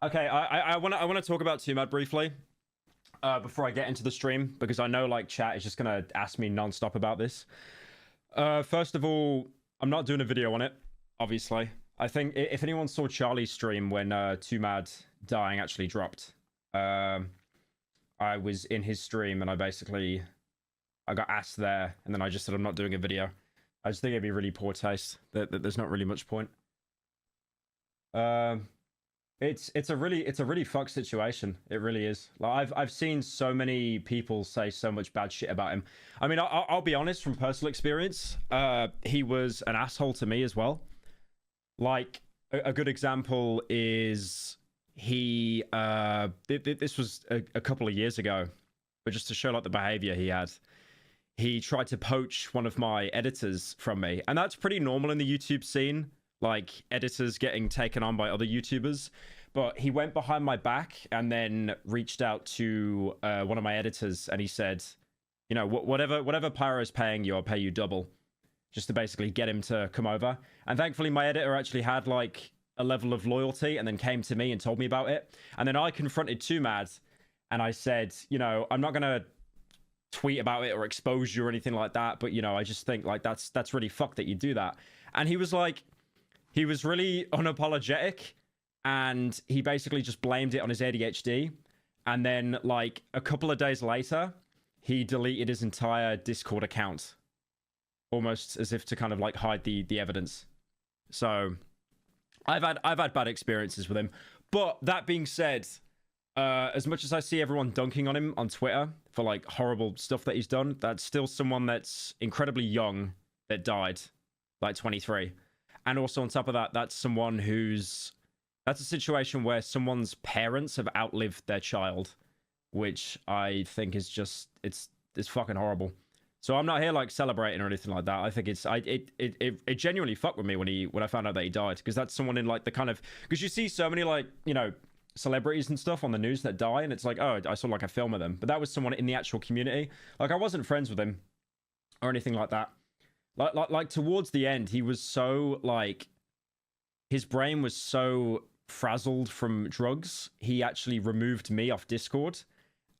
Okay, I want to talk about Twomad briefly before I get into the stream, because I know like chat is just gonna ask me non-stop about this. First of all, I'm not doing a video on it, obviously. I think if anyone saw Charlie's stream when Twomad dying actually dropped, I was in his stream and I got asked there, and then I just said I'm not doing a video. I just think it'd be really poor taste. That there's not really much point. It's a really fucked situation. It really is. Like I've seen so many people say so much bad shit about him. I mean, I'll be honest, from personal experience, he was an asshole to me as well. Like a good example is he this was a couple of years ago, but just to show like the behavior he had. He tried to poach one of my editors from me, and that's pretty normal in the YouTube scene, like editors getting taken on by other YouTubers. But he went behind my back and then reached out to one of my editors, and he said, you know, whatever Pyro's paying you, I'll pay you double, just to basically get him to come over. And thankfully my editor actually had like a level of loyalty and then came to me and told me about it. And then I confronted Twomad and I said, you know, I'm not gonna tweet about it or expose you or anything like that, but you know, I just think like that's really fucked that you do that. And he was like, he was really unapologetic, and he basically just blamed it on his ADHD. And then like a couple of days later, he deleted his entire Discord account, almost as if to kind of like hide the evidence. So I've had bad experiences with him. But that being said, as much as I see everyone dunking on him on Twitter for like horrible stuff that he's done, that's still someone that's incredibly young that died, like 23. And also on top of that, that's someone that's a situation where someone's parents have outlived their child, which I think is just, it's fucking horrible. So I'm not here like celebrating or anything like that. I think it genuinely fucked with me when I found out that he died, because that's someone in like the kind of, because you see so many like, you know, celebrities and stuff on the news that die, and it's like, oh, I saw like a film of them, but that was someone in the actual community. Like I wasn't friends with him or anything like that. Like towards the end, he was so like, his brain was so frazzled from drugs, he actually removed me off Discord,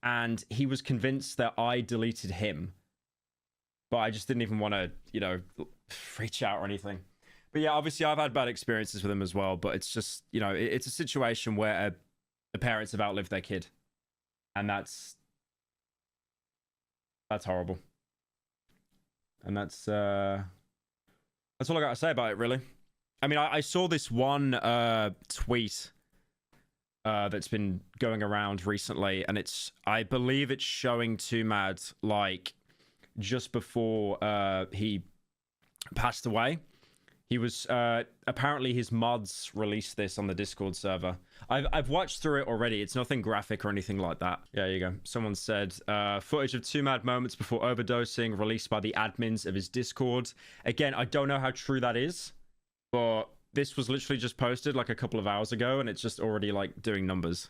and he was convinced that I deleted him, but I just didn't even want to, you know, reach out or anything. But yeah, obviously I've had bad experiences with him as well, but it's just, you know, it's a situation where the parents have outlived their kid, and that's horrible. And that's all I gotta say about it, really. I mean, I saw this one tweet that's been going around recently, and I believe it's showing Twomad like just before he passed away. He was apparently his mods released this on the Discord server. I've watched through it already. It's nothing graphic or anything like that. Yeah, you go. Someone said footage of Twomad moments before overdosing released by the admins of his Discord. Again, I don't know how true that is, but this was literally just posted like a couple of hours ago, and it's just already like doing numbers.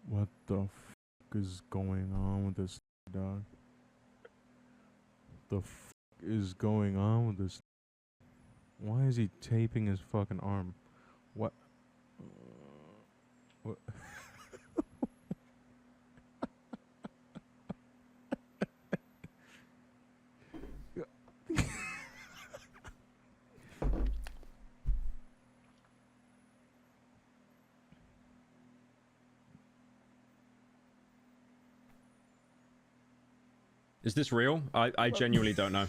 What the fuck is going on with this dog? The fuck is going on with this? Why is he taping his fucking arm? What? What? Is this real? I genuinely don't know.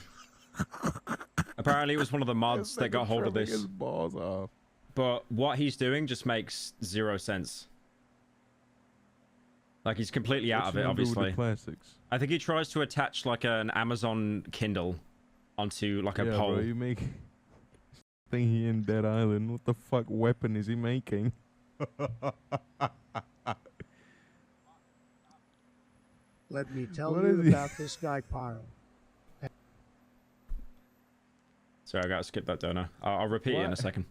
Apparently it was one of the mods that got hold of this. His balls off. But what he's doing just makes zero sense. Like he's completely out of it, obviously. I think he tries to attach like an Amazon Kindle onto like a pole. Bro, you make think he in Dead Island. What the fuck weapon is he making? Let me tell you about this guy, Pyro. Sorry, I gotta skip that, don't I? I'll repeat it in a second.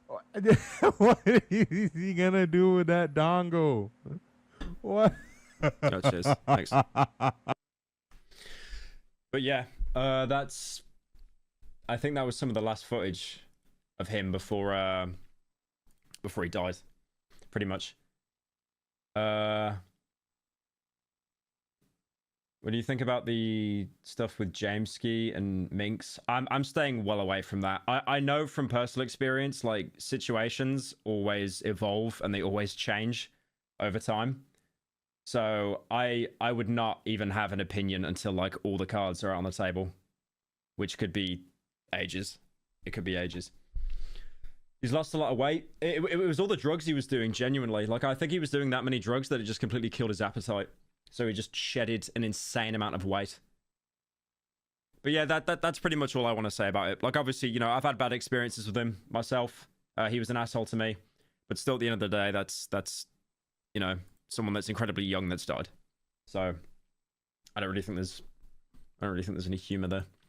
What is he gonna do with that dongle? What? Oh, cheers. Thanks. But yeah, I think that was some of the last footage of him before before he died, pretty much. What do you think about the stuff with Jameski and Minx? I'm staying well away from that. I know from personal experience, like, situations always evolve and they always change over time. So I would not even have an opinion until, like, all the cards are out on the table, which could be ages. It could be ages. He's lost a lot of weight. It was all the drugs he was doing, genuinely. Like, I think he was doing that many drugs that it just completely killed his appetite. So he just shedded an insane amount of weight. But yeah, that's pretty much all I want to say about it. Like, obviously, you know, I've had bad experiences with him myself. He was an asshole to me. But still, at the end of the day, that's you know, someone that's incredibly young that's died. So I don't really think there's any humor there.